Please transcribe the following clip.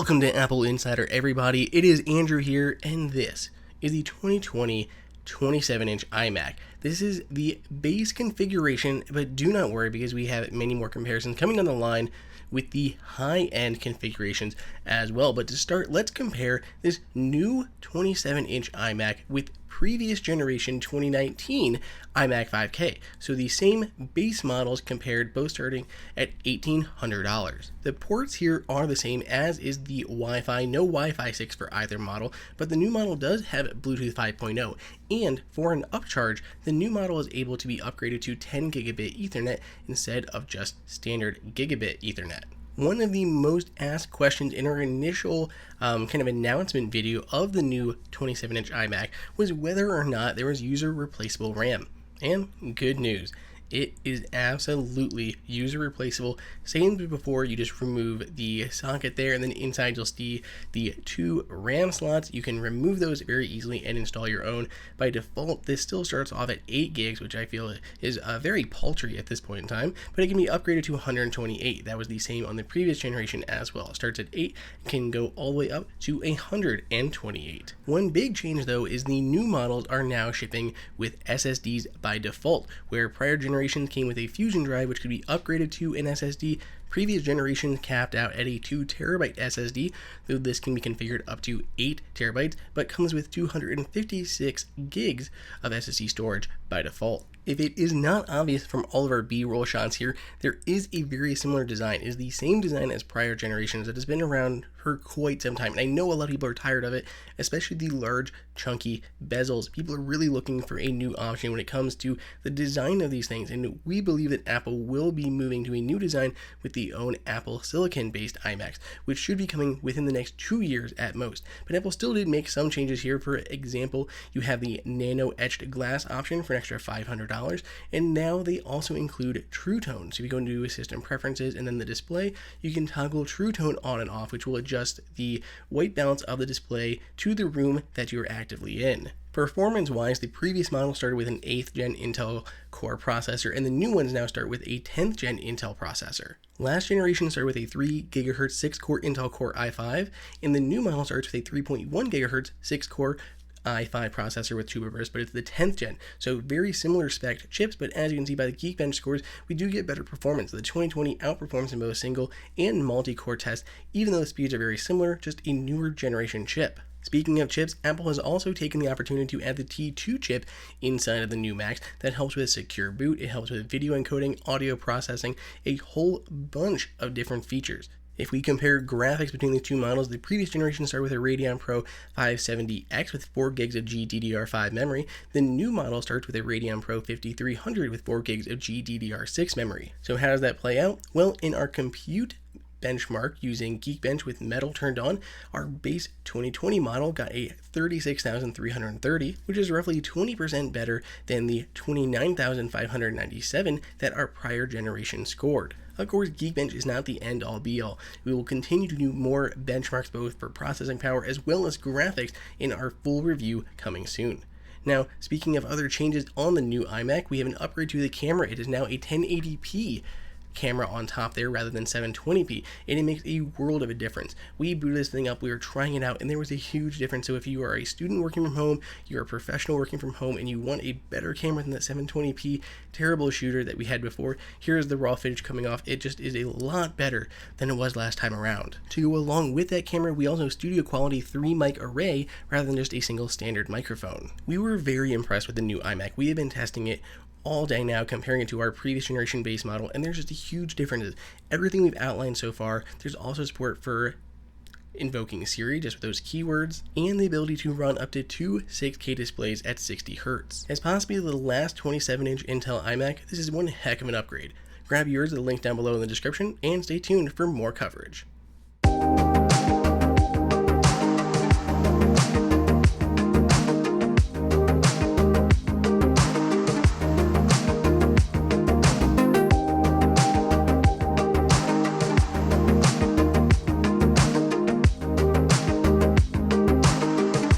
Welcome to Apple Insider, everybody. It is Andrew here, and this is the 2020 27-inch iMac. This is the base configuration, but do not worry because we have many more comparisons coming down the line with the high-end configurations as well. But to start, let's compare this new 27-inch iMac with previous generation 2019 iMac 5K. So the same base models compared, both starting at $1,800. The ports here are the same, as is the Wi-Fi. No Wi-Fi 6 for either model, but the new model does have Bluetooth 5.0. And for an upcharge, the new model is able to be upgraded to 10 gigabit Ethernet instead of just standard gigabit Ethernet. One of the most asked questions in our initial kind of announcement video of the new 27-inch iMac was whether or not there was user replaceable RAM. And good news, it is absolutely user replaceable. Same as before, you just remove the socket there, and then inside you'll see the two RAM slots. You can remove those very easily and install your own. By default, this still starts off at 8 gigs, which I feel is very paltry at this point in time, but it can be upgraded to 128. That was the same on the previous generation as well. It starts at 8, can go all the way up to 128. One big change though is the new models are now shipping with SSDs by default, where prior generations came with a Fusion drive which could be upgraded to an SSD. Previous generations capped out at a 2 terabyte SSD, though this can be configured up to 8 terabytes, but comes with 256 gigs of SSD storage by default. If it is not obvious from all of our B-roll shots here, there is a very similar design. It is the same design as prior generations that has been around for quite some time. And I know a lot of people are tired of it, especially the large, chunky bezels. People are really looking for a new option when it comes to the design of these things. And we believe that Apple will be moving to a new design with the own Apple Silicon-based iMacs, which should be coming within the next 2 years at most. But Apple still did make some changes here. For example, you have the nano etched glass option for an extra $500. And now they also include True Tone. So if you go into System Preferences and then the display, you can toggle True Tone on and off, which will adjust the white balance of the display to the room that you're actively in. Performance-wise, the previous model started with an 8th gen Intel Core processor, and the new ones now start with a 10th gen Intel processor. Last generation started with a 3 GHz 6-core Intel Core i5, and the new model starts with a 3.1 GHz 6-core i5 processor with 2 bursts, but it's the 10th gen, so very similar spec chips, but as you can see by the Geekbench scores, we do get better performance. The 2020 outperforms in both single and multi-core tests, even though the speeds are very similar, just a newer generation chip. Speaking of chips, Apple has also taken the opportunity to add the T2 chip inside of the new Macs that helps with secure boot, it helps with video encoding, audio processing, a whole bunch of different features. If we compare graphics between the two models, the previous generation started with a Radeon Pro 570X with 4 gigs of GDDR5 memory. The new model starts with a Radeon Pro 5300 with 4 gigs of GDDR6 memory. So how does that play out? Well, in our compute benchmark using Geekbench with Metal turned on, our base 2020 model got a 36,330, which is roughly 20% better than the 29,597 that our prior generation scored. Of course, Geekbench is not the end-all be-all. We will continue to do more benchmarks both for processing power as well as graphics in our full review coming soon. Now, speaking of other changes on the new iMac, we have an upgrade to the camera. It is now a 1080p camera on top there rather than 720p, and it makes a world of a difference. We booted this thing up, we were trying it out, and there was a huge difference. So if you are a student working from home, you're a professional working from home, and you want a better camera than that 720p terrible shooter that we had before, here's the raw footage coming off. It just is a lot better than it was last time around. To go along with that camera, we also have studio quality 3 mic array rather than just a single standard microphone. We were very impressed with the new iMac. We have been testing it all day now, comparing it to our previous generation base model, and there's just a huge difference. Everything we've outlined so far, there's also support for invoking Siri just with those keywords, and the ability to run up to 2 6K displays at 60 Hz. As possibly the last 27-inch Intel iMac, this is one heck of an upgrade. Grab yours at the link down below in the description, and stay tuned for more coverage.